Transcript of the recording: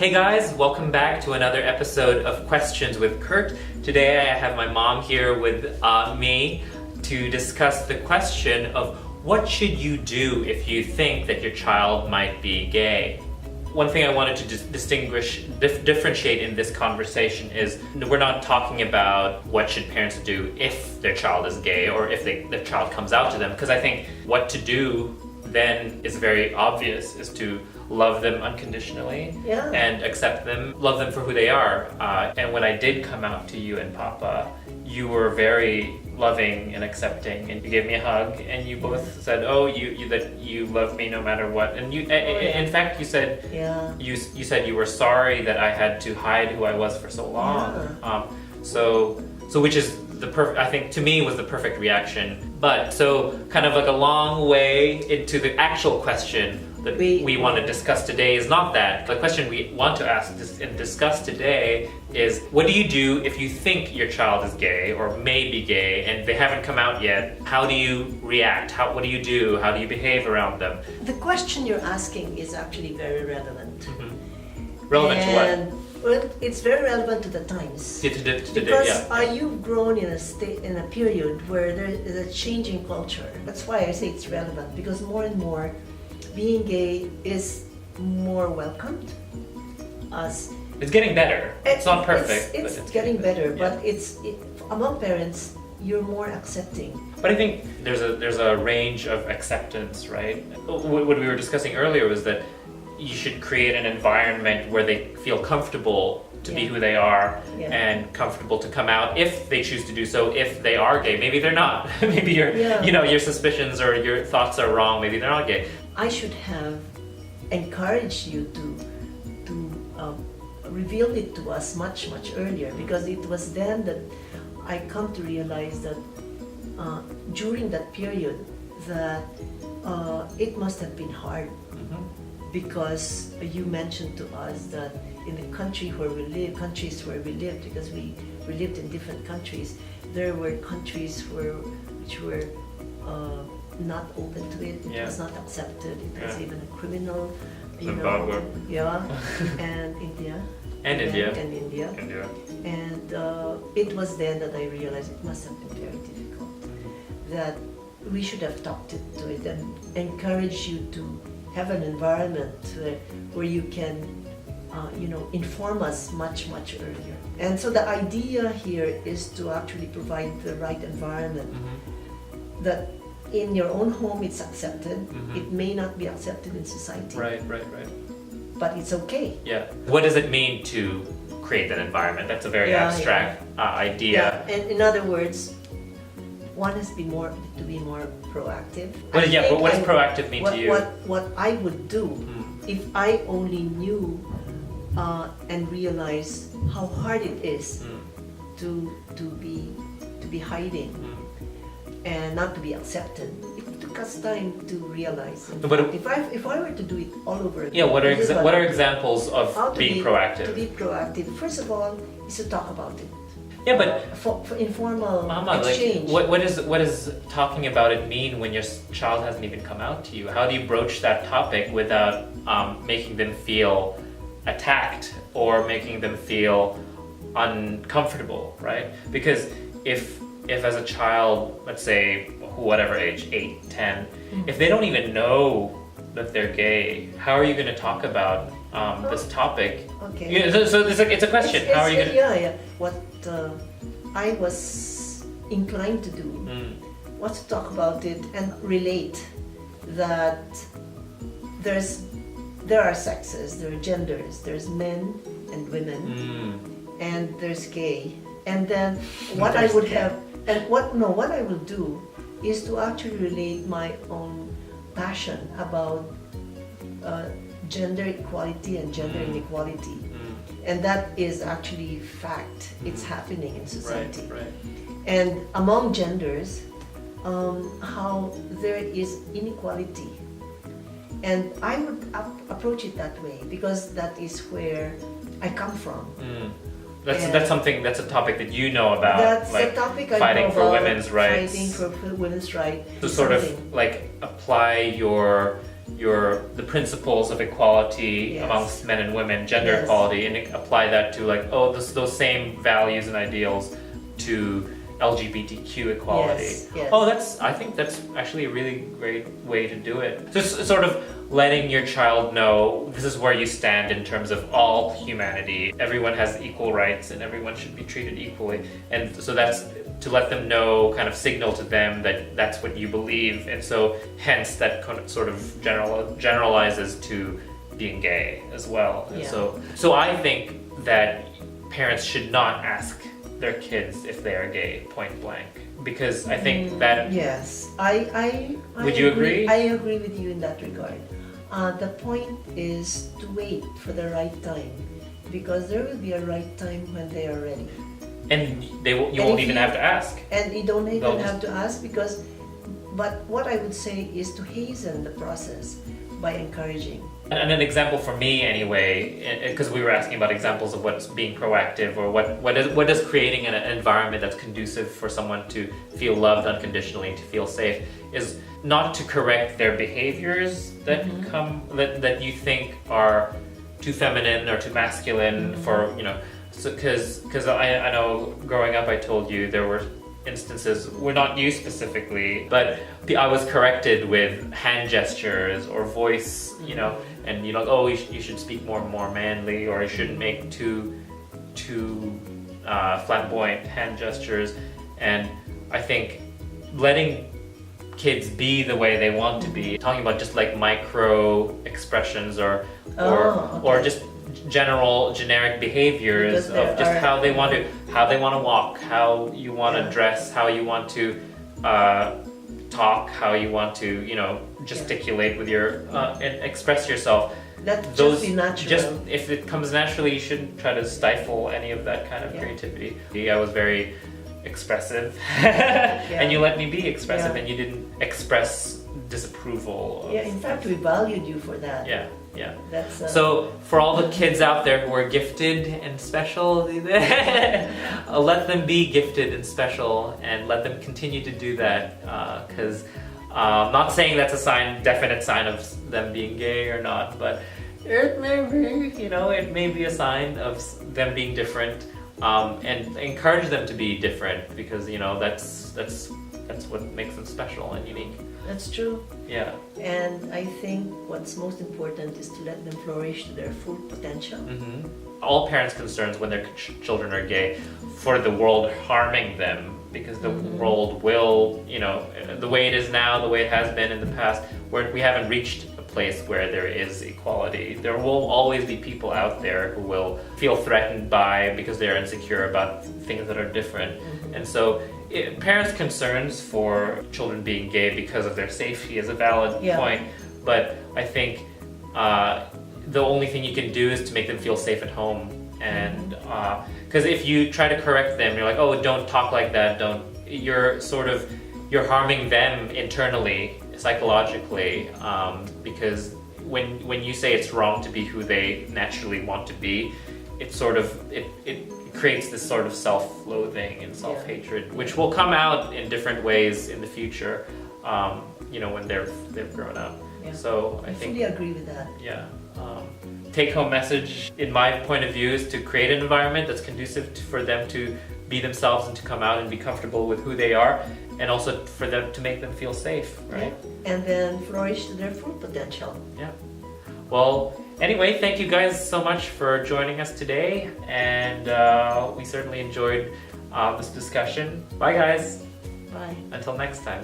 Hey guys, welcome back to another episode of Questions with Kurt. Today I have my mom here with me to discuss the question of what should you do if you think that your child might be gay? One thing I wanted to differentiate in this conversation is we're not talking about what should parents do if their child is gay or if their child comes out to them, because I think what to do then is very obvious, is to love them unconditionally and accept them, love them for who they are. And when I did come out to you and Papa, you were very loving and accepting, and you gave me a hug, and you both said, "Oh, that you love me no matter what." And you, in fact, you said, you said you were sorry that I had to hide who I was for so long. So which is I think to me was the perfect reaction. But so kind of like a long way into the actual question that we want to discuss today is not that. The question we want to ask and discuss today is, what do you do if you think your child is gay or may be gay and they haven't come out yet? How do you react? What do you do? How do you behave around them? The question you're asking is actually very relevant. Mm-hmm. Relevant to what? Well, it's very relevant to the times. Because you've grown in a period where there is a changing culture. That's why I say it's relevant, because more and more being gay is more welcomed. It's getting better. It's not perfect. It's getting better, but among parents, you're more accepting. But I think there's a range of acceptance, right? What we were discussing earlier was that you should create an environment where they feel comfortable to be who they are and comfortable to come out if they choose to do so. If they are gay, maybe they're not. Maybe your suspicions or your thoughts are wrong. Maybe they're not gay. I should have encouraged you to reveal it to us much earlier, because it was then that I come to realize that during that period that it must have been hard. Because you mentioned to us that in the countries where we lived, because we lived in different countries, there were countries which were not open to it. It was not accepted. It was even a criminal, Zimbabwe. And India. And India. And it was then that I realized it must have been very difficult. That we should have talked to it and encouraged you to have an environment where you can, inform us much earlier. And so the idea here is to actually provide the right environment that in your own home it's accepted. It may not be accepted in society. Right. But it's okay. Yeah. What does it mean to create that environment? That's a very abstract idea. And in other words, one has to be more proactive. But what does proactive mean to you? What I would do if I only knew and realized how hard it is to be hiding and not to be accepted. It took us time to realize. If I were to do it all over again. What are examples of being proactive? To be proactive, first of all, is to talk about it. Yeah, but for informal exchange. exchange. What does talking about it mean when your child hasn't even come out to you? How do you broach that topic without making them feel attacked or making them feel uncomfortable, right? Because if as a child, let's say whatever age, 8, 10, if they don't even know that they're gay, how are you going to talk about this topic? Okay. So it's a question. How are you going to... What I was inclined to do was to talk about it and relate that there are sexes, there are genders, there's men and women, and there's gay. And then what I will do is to actually relate my own passion about gender equality and gender inequality. And that is actually fact. It's happening in society. Right. And among genders, how there is inequality. And I would approach it that way, because that is where I come from. That's a topic that you know about. That's a topic I fighting know for about, women's rights. Fighting for women's rights. To sort of like apply your the principles of equality Yes. amongst men and women, gender Yes. equality, and apply that to like, oh, those same values and ideals to LGBTQ equality. Yes, yes. Oh, I think that's actually a really great way to do it. Just sort of letting your child know this is where you stand in terms of all humanity. Everyone has equal rights and everyone should be treated equally. And so that's to let them know, kind of signal to them that that's what you believe. And so hence that kind of sort of generalizes to being gay as well. And Yeah. so I think that parents should not ask their kids if they are gay, point blank, because I think that Yes, I Would you agree? I agree with you in that regard. The point is to wait for the right time, because there will be a right time when they are ready, and you And won't if even you- have to ask. and you don't even They'll have to ask because. But what I would say is to hasten the process by encouraging. And an example for me, anyway, because we were asking about examples of what's being proactive, or what does creating an environment that's conducive for someone to feel loved unconditionally and to feel safe, is not to correct their behaviors that that you think are too feminine or too masculine for, you know, because I know growing up I told you there were instances, were not you specifically, but I was corrected with hand gestures or voice, you know, and you're like, oh, you should speak more manly, or you shouldn't make too flamboyant hand gestures. And I think letting kids be the way they want to be, talking about just like micro expressions or just generic behaviors Because of just there how are- they want to walk, how you want to dress, how you want to talk, how you want to, you know, gesticulate with your and express yourself. That just be natural. Just if it comes naturally, you shouldn't try to stifle any of that kind of creativity. I was very expressive, and you let me be expressive, Yeah. and you didn't express disapproval. Of, In fact, we valued you for that. yeah. That's So for all the kids out there who are gifted and special, let them be gifted and special, and let them continue to do that. Because I'm not saying that's a definite sign of them being gay or not, but it may be, you know, it may be a sign of them being different. And encourage them to be different, because you know that's what makes them special and unique. That's true. Yeah. And I think what's most important is to let them flourish to their full potential. All parents' concerns when their children are gay for the world harming them, because the world will, you know, the way it is now, the way it has been in the past, where we haven't reached a place where there is equality. There will always be people out there who will feel threatened by, because they're insecure about things that are different. And so parents' concerns for children being gay because of their safety is a valid point, but I think the only thing you can do is to make them feel safe at home. And because if you try to correct them, you're like, oh, don't talk like that, you're harming them internally, psychologically, because when you say it's wrong to be who they naturally want to be, it creates this sort of self-loathing and self-hatred, which will come out in different ways in the future, you know, when they've grown up. So I think fully agree with that. Take-home message, in my point of view, is to create an environment that's conducive for them to be themselves and to come out and be comfortable with who they are, and also for them to make them feel safe, right? And then flourish to their full potential. Yeah. Well, anyway, thank you guys so much for joining us today, and we certainly enjoyed this discussion. Bye, guys. Bye. Until next time.